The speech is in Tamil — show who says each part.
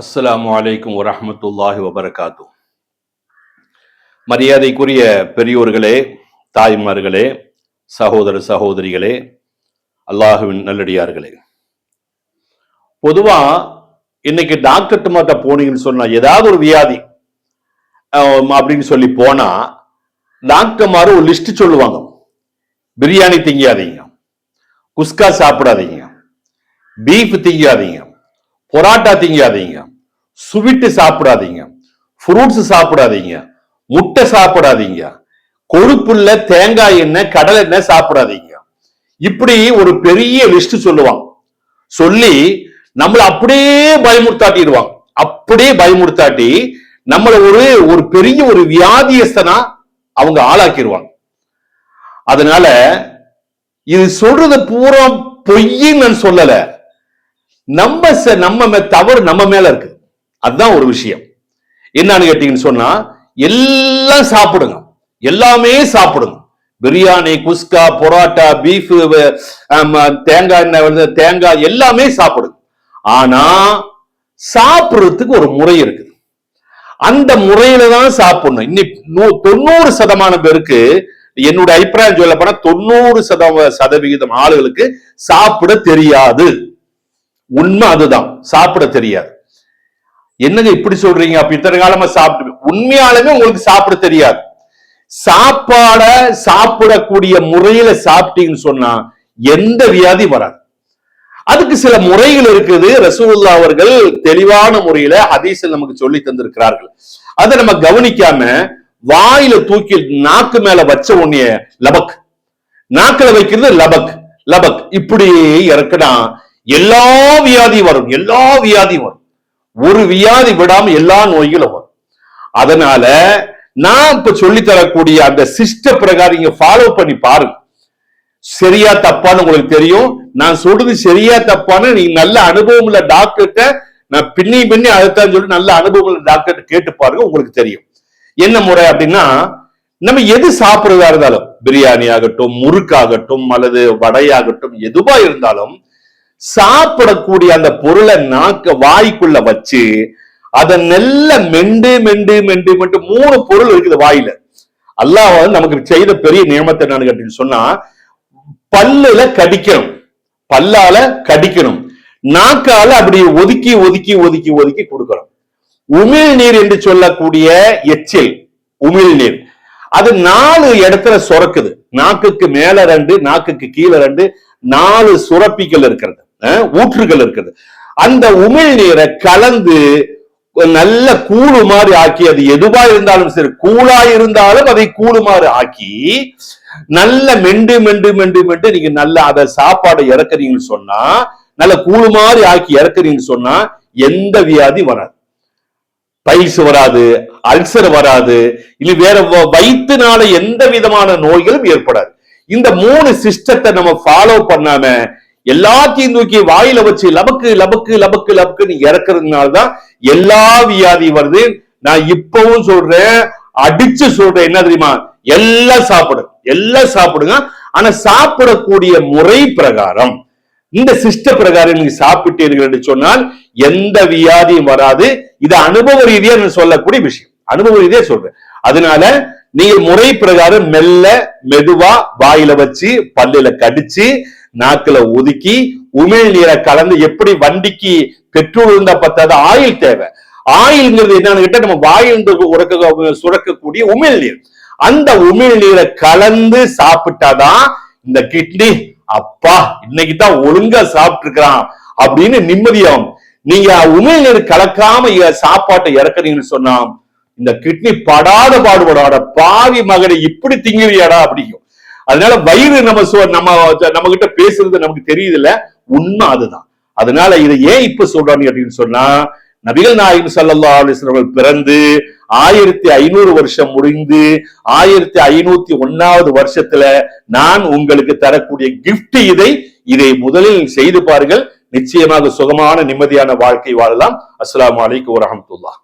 Speaker 1: அஸ்ஸலாமு அலைக்கும் வரஹ்மத்துல்லாஹி வபரகாத்து. மரியாதைக்குரிய பெரியோர்களே, தாய்மார்களே, சகோதர சகோதரிகளே, அல்லாஹுவின் நல்லடியார்களே, பொதுவா இன்னைக்கு டாக்டர் மாட்ட போனீங்கன்னு சொன்னா ஏதாவது ஒரு வியாதி அப்படின்னு சொல்லி போனா டாக்டர்மாரு ஒரு லிஸ்ட் சொல்லுவாங்க. பிரியாணி திங்காதீங்க, குஸ்கா சாப்பிடாதீங்க, பீஃப் திங்காதீங்க, பொராட்டா திங்காதீங்க, சுவிட்டு சாப்பிடாதீங்க, ஃப்ரூட்ஸ் சாப்பிடாதீங்க, முட்டை சாப்பிடாதீங்க, கொழுப்புள்ள தேங்காய் எண்ணெய் கடலை எண்ணெய் சாப்பிடாதீங்க. இப்படி ஒரு பெரிய லிஸ்ட் சொல்லுவாங்க. சொல்லி நம்மளை அப்படியே பயமுறுத்தாட்டிடுவாங்க. அப்படியே பயமுறுத்தாட்டி நம்மளை ஒரு பெரிய ஒரு வியாதியஸ்தனா அவங்க ஆளாக்கிடுவாங்க. அதனால இது சொல்றது பூரா பொய்ன்னு நான் சொல்லல. நம்ம தவறு நம்ம மேல இருக்கு. அதுதான் ஒரு விஷயம். என்னன்னு கேட்டீங்கன்னு சொன்னா, எல்லாம் சாப்பிடுங்க, எல்லாமே சாப்பிடுங்க. பிரியாணி, குஸ்கா, பொராட்டா, பீஃப், தேங்காய் எண்ணெய், தேங்காய் எல்லாமே சாப்பிடுங்க. ஆனா சாப்பிடுறதுக்கு ஒரு முறை இருக்குது. அந்த முறையில தான் சாப்பிடணும். இன்னைக்கு 90% பேருக்கு, என்னுடைய அபிப்பிராயம் சொல்ல போனா 90% ஆளுகளுக்கு சாப்பிட தெரியாது. உண்மை அதுதான், சாப்பிட தெரியாது. என்னங்க இப்படி சொல்றீங்க? அப்ப இத்தனை காலமா சாப்பிட்டு, உண்மையாலுமே உங்களுக்கு சாப்பிட தெரியாது. சாப்பாட சாப்பிடக்கூடிய முறையில சாப்பிட்டீங்கன்னு சொன்னா எந்த வியாதி வராது. அதுக்கு சில முறைகள் இருக்குது. ரசூலுல்லாஹ் அவர்கள் தெளிவான முறையில ஹதீஸில் நமக்கு சொல்லி தந்திருக்கிறார்கள். அதை நம்ம கவனிக்காம வாயில தூக்கி நாக்கு மேல வச்ச உடனே லபக், நாக்குல வைக்கிறது லபக் லபக், இப்படி இறக்குனா எல்லா வியாதியும் வரும். எல்லா வியாதியும் வரும். ஒரு வியாதி விடாம எல்லா நோய்களும் வரும். அதனால நான் இப்ப சொல்லி தரக்கூடிய அந்த சிஸ்ட பிரகாரம் நீங்க ஃபாலோ பண்ணி பாருங்க. சரியா தப்பான்னு உங்களுக்கு தெரியும். நான் சொல்றது சரியா தப்பான்னு நீங்க நல்ல அனுபவம் உள்ள டாக்டர்கிட்ட, நான் பின்னி அதைத்தான் சொல்லி நல்ல அனுபவம் உள்ள டாக்டர்கிட்ட கேட்டு பாருங்க, உங்களுக்கு தெரியும் என்ன முறை. அப்படின்னா, நம்ம எது சாப்பிடுறதா இருந்தாலும், பிரியாணி ஆகட்டும், முறுக்காகட்டும், அல்லது வடையாகட்டும், எதுவா இருந்தாலும் சாப்பிடக்கூடிய அந்த பொருளை வாய்க்குள்ள வச்சு அதை நல்ல மெண்டு மெண்டு மெண்டு மெண்டு 3 பொருள் இருக்குது வாயில. அல்லாஹ் நமக்கு செய்த பெரிய நியமத்தை என்னன்னு கேட்டீங்கன்னு சொன்னா, பல்லுல கடிக்கணும், பல்லால கடிக்கணும், நாக்கால அப்படி ஒதுக்கி ஒதுக்கி ஒதுக்கி ஒதுக்கி கொடுக்கணும். உமிழ் நீர் என்று சொல்லக்கூடிய எச்சில், உமிழ் நீர், அது 4 இடத்துல சுரக்குது. நாக்குக்கு மேல 2, நாக்குக்கு கீழே 2, 4 சுரப்பிகள் இருக்கிறது, ஊற்றுகள் இருக்குது. அந்த உமிழ் நீரை கலந்து நல்ல கூழு மாதிரி ஆக்கி, அது எதுவா இருந்தாலும் சரி, கூழா இருந்தாலும் அதை கூழு மாதிரி ஆக்கி நல்ல மெண்டு மெண்டு மெண்டு மெண்டு நீங்க நல்ல அதை சாப்பாடு இறக்குறீங்கன்னு சொன்னா, நல்ல கூழு மாதிரி ஆக்கி இறக்குறீங்கன்னு சொன்னா எந்த வியாதி வராது. பைல்ஸ் வராது, அல்சர் வராது, இல்ல வேற வயிற்றுனால எந்த விதமான நோய்களும் ஏற்படாது. இந்த 3 சிஸ்டத்தை நம்ம ஃபாலோ பண்ணாம எல்லாத்தையும் தூக்கி வாயில வச்சு லபக்கு லபக்கு லபக்கு லபக்கு நீ இறக்குறதுனாலதான் எல்லா வியாதி வருது. நான் இப்பவும் சொல்றேன், அடிச்சு சொல்றேன், என்ன தெரியுமா? எல்லாம் சாப்பிடுங்க, எல்லாம் சாப்பிடுங்க. ஆனா சாப்பிடக்கூடிய முறை பிரகாரம், இந்த சிஸ்ட பிரகாரம் நீங்க சாப்பிட்டீர்கள் என்று சொன்னால் எந்த வியாதியும் வராது. இது அனுபவ ரீதியா நான் சொல்லக்கூடிய விஷயம், அனுபவ ரீதியா சொல்றேன். அதனால நீங்க முறை பிரகாரம் மெல்ல மெதுவா வாயில வச்சு பல்லுல கடிச்சு நாக்குல ஒதுக்கி உமிழ் நீரை கலந்து, எப்படி வண்டிக்கு பெட்ரோல் இருந்தா பத்தாது, ஆயில் தேவை. ஆயில்ங்கிறது என்னன்னு கேட்டா நம்ம வாயில் சுரக்கக்கூடிய உமிழ் நீர். அந்த உமிழ் நீரை கலந்து சாப்பிட்டாதான் இந்த கிட்னி, அப்பா இன்னைக்கு தான் ஒழுங்கா சாப்பிட்டு இருக்கிறான் அப்படின்னு நிம்மதியாகும். நீங்க உமிழ் நீர் கலக்காம சாப்பாட்டை இறக்குறீங்கன்னு சொன்னா இந்த கிட்னி படாத பாடுபடாட, பாவி மகனை இப்படி திங்குறியாடா அப்படிங்கும். அதனால வயிறு நம்ம கிட்ட பேசுறது நமக்கு தெரியுது இல்ல, உண்மை அதுதான். அதனால இதை ஏன் இப்ப சொல்றாங்க அப்படின்னு சொன்னா, நபிகள் நாயகம் ஸல்லல்லாஹு அலைஹி வஸல்லம் பிறந்து 1500 வருஷம் முடிந்து 1501வது வருஷத்துல நான் உங்களுக்கு தரக்கூடிய கிஃப்ட் இதை முதலில் செய்து பாருங்கள். நிச்சயமாக சுகமான நிம்மதியான வாழ்க்கை வாழலாம். அஸ்ஸலாமு அலைக்கும் வரஹ்மத்துல்லாஹ்.